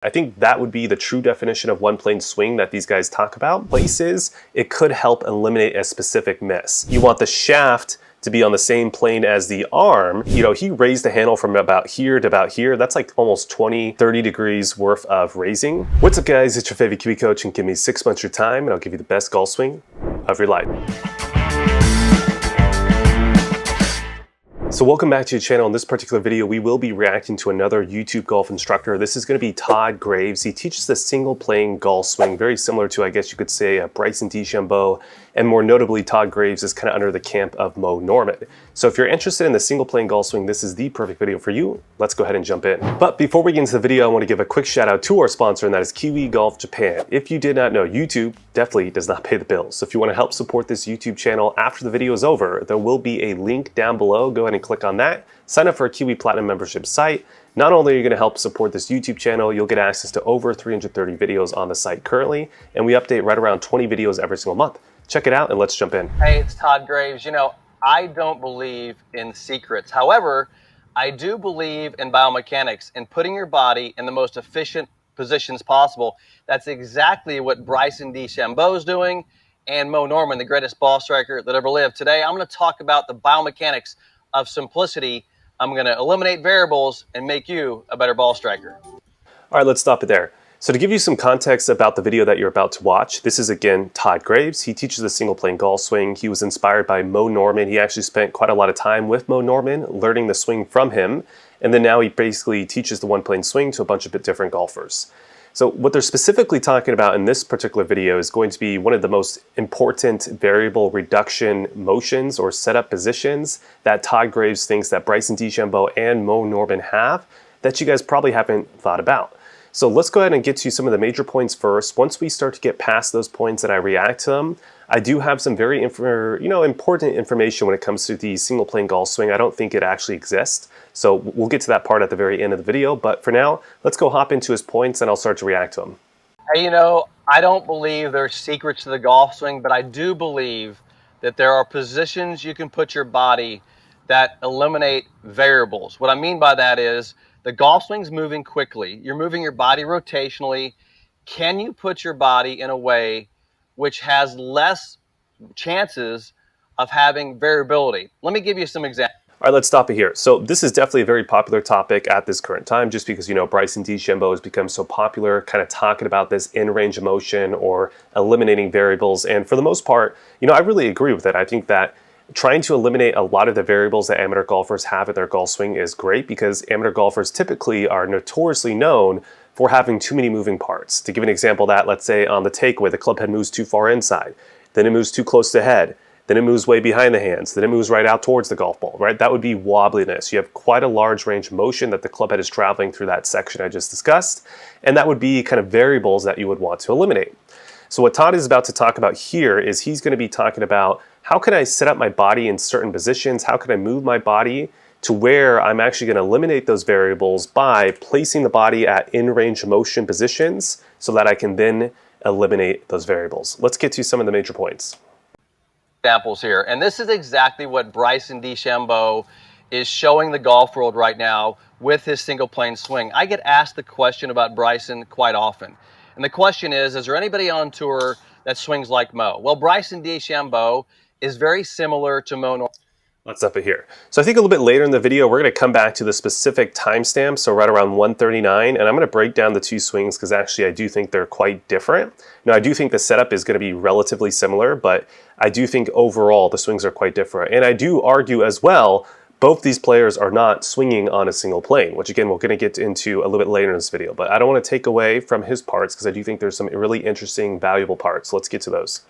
I think that would be the true definition of one plane swing that these guys talk about. Places, it could help eliminate a specific miss. You want the shaft to be on the same plane as the arm. You know, he raised the handle from about here to about here. That's like almost 20, 30 degrees worth of raising. What's up guys, it's your favorite Kiwicoach, and give me 6 months of your time and I'll give you the best golf swing of your life. So welcome back to your channel. In this particular video, we will be reacting to another YouTube golf instructor. This is going to be Todd Graves. He teaches the single plane golf swing, very similar to, I guess you could say, Bryson DeChambeau. And more notably, Todd Graves is kind of under the camp of Mo Norman. So if you're interested in the single plane golf swing, this is the perfect video for you. Let's go ahead and jump in. But before we get into the video, I want to give a quick shout out to our sponsor, and that is Kiwi Golf Japan. If you did not know, YouTube definitely does not pay the bills. So if you want to help support this YouTube channel after the video is over, there will be a link down below. Go ahead and click on that. Sign up for a Kiwi Platinum membership site. Not only are you going to help support this YouTube channel, you'll get access to over 330 videos on the site currently, and we update right around 20 videos every single month. Check it out and let's jump in. Hey, it's Todd Graves. You know, I don't believe in secrets. However, I do believe in biomechanics and putting your body in the most efficient positions possible. That's exactly what Bryson DeChambeau is doing, and Mo Norman, the greatest ball striker that ever lived. Today, I'm going to talk about the biomechanics of simplicity. I'm going to eliminate variables and make you a better ball striker. All right, let's stop it there. So to give you some context about the video that you're about to watch, this is again Todd Graves. He teaches the single plane golf swing. He was inspired by Mo Norman. He actually spent quite a lot of time with Mo Norman, learning the swing from him. And then now he basically teaches the one plane swing to a bunch of different golfers. So what they're specifically talking about in this particular video is going to be one of the most important variable reduction motions or setup positions that Todd Graves thinks that Bryson DeChambeau and Mo Norman have that you guys probably haven't thought about. So let's go ahead and get to some of the major points first. Once we start to get past those points and I react to them, I do have some very important information when it comes to the single plane golf swing. I don't think it actually exists. So we'll get to that part at the very end of the video. But for now, let's go hop into his points and I'll start to react to them. Hey, you know, I don't believe there's secrets to the golf swing, but I do believe that there are positions you can put your body that eliminate variables. What I mean by that is the golf swing's moving quickly. You're moving your body rotationally. Can you put your body in a way which has less chances of having variability? Let me give you some examples. All right, let's stop it here. So this is definitely a very popular topic at this current time, just because, you know, Bryson DeChambeau has become so popular, kind of talking about this in-range of motion or eliminating variables. And for the most part, you know, I really agree with it. I think that trying to eliminate a lot of the variables that amateur golfers have at their golf swing is great, because amateur golfers typically are notoriously known for having too many moving parts. To give an example of that, let's say on the takeaway, the club head moves too far inside, then it moves too close to head, then it moves way behind the hands, then it moves right out towards the golf ball, right? That would be wobbliness. You have quite a large range of motion that the club head is traveling through that section I just discussed, and that would be kind of variables that you would want to eliminate. So what Todd is about to talk about here is he's going to be talking about how can I set up my body in certain positions? How can I move my body to where I'm actually going to eliminate those variables by placing the body at in-range motion positions so that I can then eliminate those variables. Let's get to some of the major points. Examples here, and this is exactly what Bryson DeChambeau is showing the golf world right now with his single plane swing. I get asked the question about Bryson quite often, and the question is there anybody on tour that swings like Mo? Well, Bryson DeChambeau is very similar to Mo Norman. Let's up it here. So I think a little bit later in the video, we're going to come back to the specific timestamp, so right around 139, and I'm going to break down the two swings because actually I do think they're quite different. Now, I do think the setup is going to be relatively similar, but I do think overall the swings are quite different. And I do argue as well, both these players are not swinging on a single plane, which again, we're going to get into a little bit later in this video. But I don't want to take away from his parts because I do think there's some really interesting, valuable parts. Let's get to those.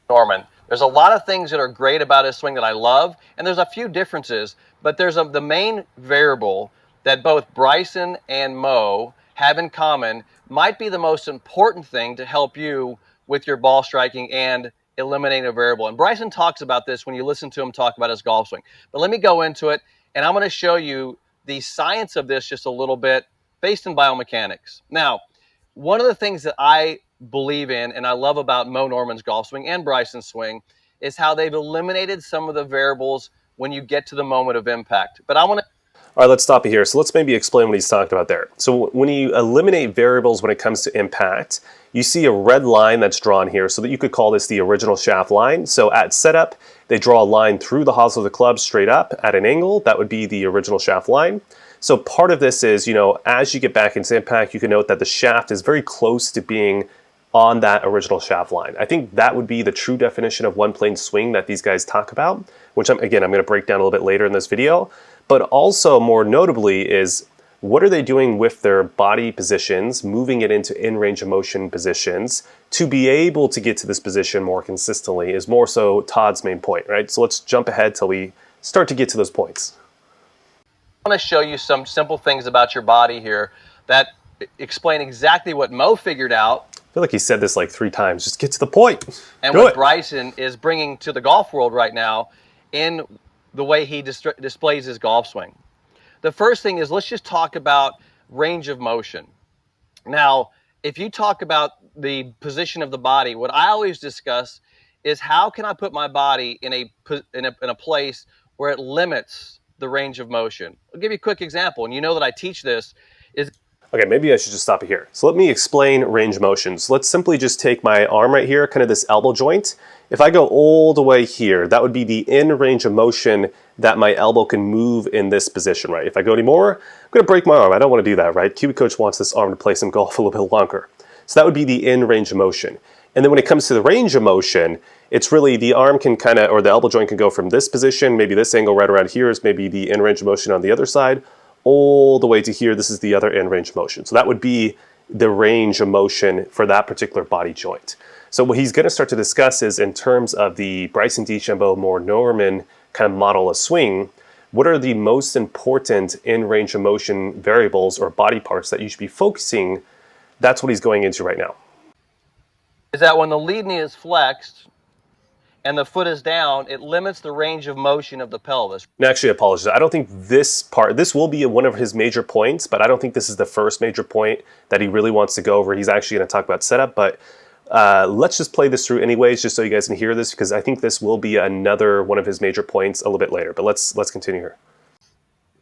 Norman. There's a lot of things that are great about his swing that I love, and there's a few differences, but there's the main variable that both Bryson and Mo have in common might be the most important thing to help you with your ball striking and eliminating a variable. And Bryson talks about this when you listen to him talk about his golf swing. But let me go into it, and I'm going to show you the science of this just a little bit based in biomechanics. Now, one of the things that I believe in and I love about Mo Norman's golf swing and Bryson's swing is how they've eliminated some of the variables when you get to the moment of impact. But I want to All right, let's stop it here. So let's maybe explain what he's talking about there. So when you eliminate variables when it comes to impact, you see a red line that's drawn here, so that you could call this the original shaft line. So at setup, they draw a line through the hosel of the club straight up at an angle. That would be the original shaft line. So part of this is, as you get back into impact, you can note that the shaft is very close to being on that original shaft line. I think that would be the true definition of one plane swing that these guys talk about, which I'm going to break down a little bit later in this video. But also more notably is, what are they doing with their body positions, moving it into in range of motion positions to be able to get to this position more consistently is more so Todd's main point, right? So let's jump ahead till we start to get to those points. I want to show you some simple things about your body here that explain exactly what Mo figured out. I feel like he said this like 3 times. Just get to the point. And what Bryson is bringing to the golf world right now in the way he displays his golf swing. The first thing is, let's just talk about range of motion. Now, if you talk about the position of the body, what I always discuss is, how can I put my body in a place where it limits the range of motion? I'll give you a quick example, and you know that I teach this. Okay, maybe I should just stop it here. So let me explain range of motion. So let's simply just take my arm right here, kind of this elbow joint. If I go all the way here, that would be the in range of motion that my elbow can move in this position, right? If I go any more, I'm gonna break my arm. I don't wanna do that, right? Kiwicoach wants this arm to play some golf a little bit longer. So that would be the in range of motion. And then when it comes to the range of motion, it's really the arm can kind of, or the elbow joint can go from this position, maybe this angle right around here is maybe the in range of motion on the other side, all the way to here. This is the other in range of motion. So that would be the range of motion for that particular body joint. So what he's going to start to discuss is, in terms of the Bryson DeChambeau, more Norman kind of model of swing, what are the most important in range of motion variables or body parts that you should be focusing? That's what he's going into right now. Is that when the lead knee is flexed and the foot is down, it limits the range of motion of the pelvis. And actually, I apologize. I don't think this will be one of his major points, but I don't think this is the first major point that he really wants to go over. He's actually going to talk about setup, but let's just play this through anyways, just so you guys can hear this, because I think this will be another one of his major points a little bit later. But let's continue here.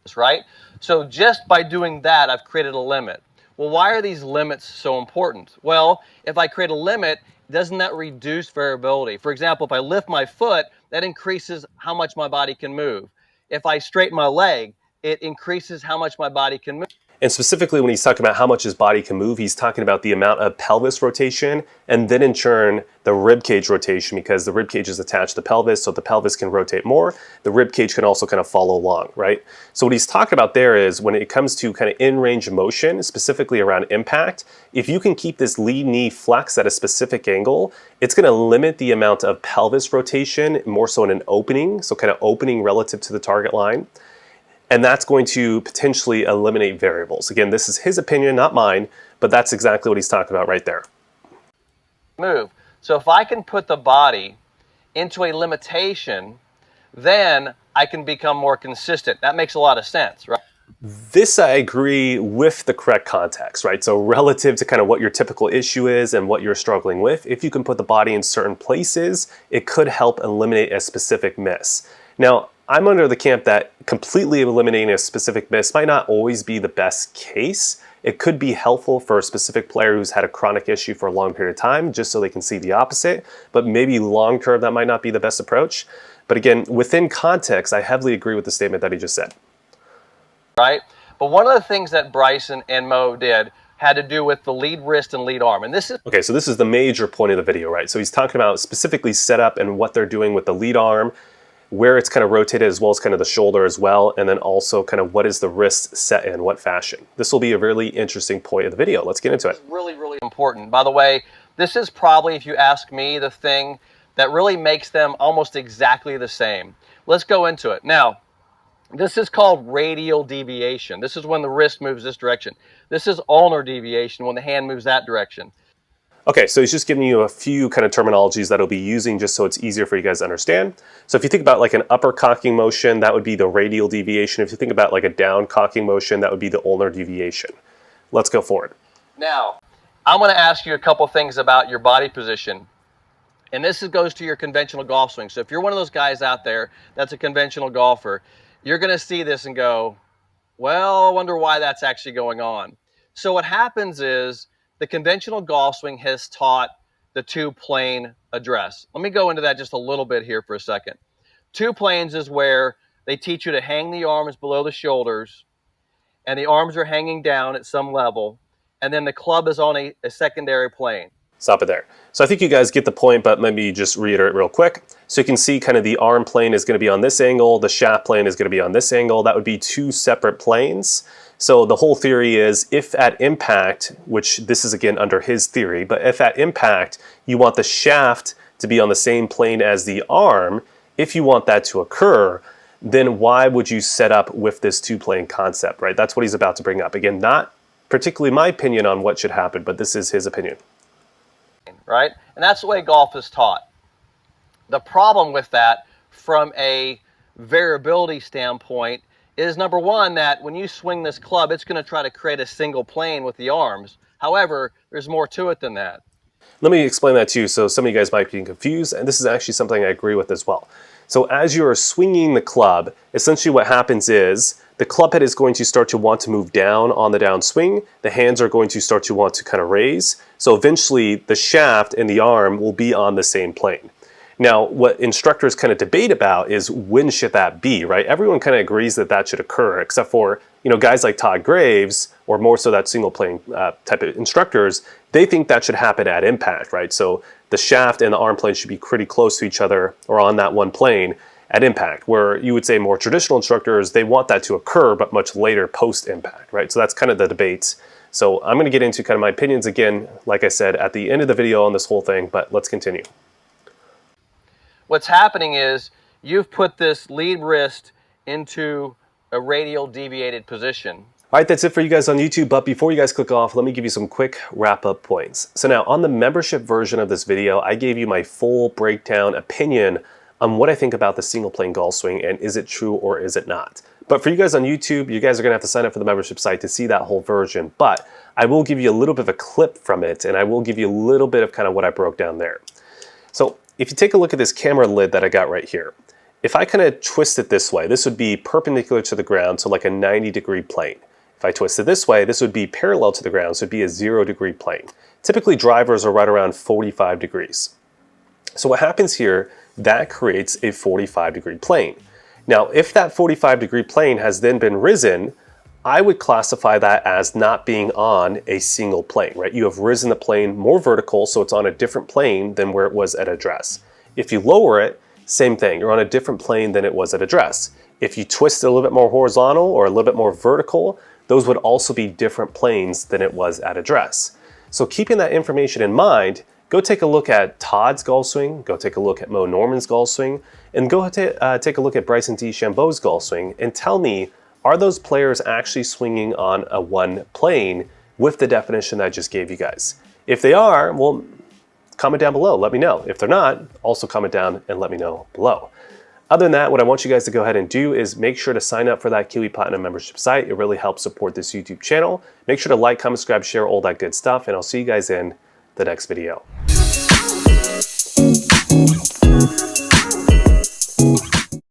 That's right. So just by doing that, I've created a limit. Well, why are these limits so important? Well, if I create a limit, doesn't that reduce variability? For example, if I lift my foot, that increases how much my body can move. If I straighten my leg, it increases how much my body can move. And specifically, when he's talking about how much his body can move, he's talking about the amount of pelvis rotation, and then in turn the rib cage rotation, because the rib cage is attached to the pelvis, so the pelvis can rotate more. The rib cage can also kind of follow along, right? So what he's talking about there is, when it comes to kind of in range of motion, specifically around impact, if you can keep this lead knee flex at a specific angle, it's going to limit the amount of pelvis rotation, more so in an opening, so kind of opening relative to the target line. And that's going to potentially eliminate variables. Again, this is his opinion, not mine, but that's exactly what he's talking about right there. Move. So if I can put the body into a limitation, then I can become more consistent. That makes a lot of sense, right? This I agree with the correct context, right? So relative to kind of what your typical issue is and what you're struggling with, if you can put the body in certain places, it could help eliminate a specific miss. Now, I'm under the camp that completely eliminating a specific miss might not always be the best case. It could be helpful for a specific player who's had a chronic issue for a long period of time, just so they can see the opposite, but maybe long term that might not be the best approach. But again, within context, I heavily agree with the statement that he just said. Right? But one of the things that Bryson and Mo did had to do with the lead wrist and lead arm. And this is... Okay, so this is the major point of the video, right? So he's talking about specifically setup and what they're doing with the lead arm, where it's kind of rotated, as well as kind of the shoulder as well, and then also kind of what is the wrist set in what fashion. This will be a really interesting point of the video. Let's get into it. It's really, really important. By the way, this is probably, if you ask me, the thing that really makes them almost exactly the same. Let's go into it. Now, this is called radial deviation. This is when the wrist moves this direction. This is ulnar deviation, when the hand moves that direction. Okay, so he's just giving you a few kind of terminologies that he'll be using just so it's easier for you guys to understand. So if you think about like an upper cocking motion, that would be the radial deviation. If you think about like a down cocking motion, that would be the ulnar deviation. Let's go forward. Now, I'm going to ask you a couple things about your body position. And this goes to your conventional golf swing. So if you're one of those guys out there that's a conventional golfer, you're going to see this and go, Well, I wonder why that's actually going on. So what happens is the conventional golf swing has taught the two plane address. Let me go into that just a little bit here for a second. Two planes is where they teach you to hang the arms below the shoulders, and the arms are hanging down at some level, and then the club is on a secondary plane. Stop it there. So I think you guys get the point, but let me just reiterate real quick. So you can see kind of the arm plane is going to be on this angle, the shaft plane is going to be on this angle. That would be two separate planes. So the whole theory is if at impact, which this is again under his theory, but if at impact you want the shaft to be on the same plane as the arm, if you want that to occur, then why would you set up with this two-plane concept, right? That's what he's about to bring up. Again, not particularly my opinion on what should happen, but this is his opinion. Right? And that's the way golf is taught. The problem with that from a variability standpoint is, number one, that when you swing this club, it's going to try to create a single plane with the arms. However, there's more to it than that. Let me explain that to you so some of you guys might be confused, and this is actually something I agree with as well. So as you're swinging the club, essentially what happens is the club head is going to start to want to move down on the downswing. The hands are going to start to want to kind of raise. So eventually the shaft and the arm will be on the same plane. Now, what instructors kind of debate about is when should that be, right? Everyone kind of agrees that that should occur, except for, you know, guys like Todd Graves, or more so that single plane type of instructors, they think that should happen at impact, right? So the shaft and the arm plane should be pretty close to each other or on that one plane at impact, where you would say more traditional instructors, they want that to occur, but much later post-impact, right? So that's kind of the debates. So I'm going to get into kind of my opinions again, like I said, at the end of the video on this whole thing, but let's continue. What's happening is you've put this lead wrist into a radial deviated position. All right, that's it for you guys on YouTube, but before you guys click off, let me give you some quick wrap-up points. So now, on the membership version of this video, I gave you my full breakdown opinion on what I think about the single plane golf swing and is it true or is it not. But for you guys on YouTube, you guys are gonna have to sign up for the membership site to see that whole version, but I will give you a little bit of a clip from it and I will give you a little bit of kind of what I broke down there. So if you take a look at this camera lid that I got right here, if I kind of twist it this way, this would be perpendicular to the ground, so like a 90-degree plane. If I twist it this way, this would be parallel to the ground, so it'd be a 0-degree plane. Typically drivers are right around 45 degrees. So what happens here, that creates a 45-degree plane. Now, if that 45-degree plane has then been risen, I would classify that as not being on a single plane, right? You have risen the plane more vertical, so it's on a different plane than where it was at address. If you lower it, same thing, you're on a different plane than it was at address. If you twist it a little bit more horizontal or a little bit more vertical, those would also be different planes than it was at address. So keeping that information in mind, go take a look at Todd's golf swing, go take a look at Mo Norman's golf swing, and go take a look at Bryson DeChambeau's golf swing and tell me, are those players actually swinging on a one plane with the definition that I just gave you guys? If they are, well, comment down below, let me know. If they're not, also comment down and let me know below. Other than that, what I want you guys to go ahead and do is make sure to sign up for that Kiwi Platinum membership site. It really helps support this YouTube channel. Make sure to like, comment, subscribe, share all that good stuff, and I'll see you guys in the next video.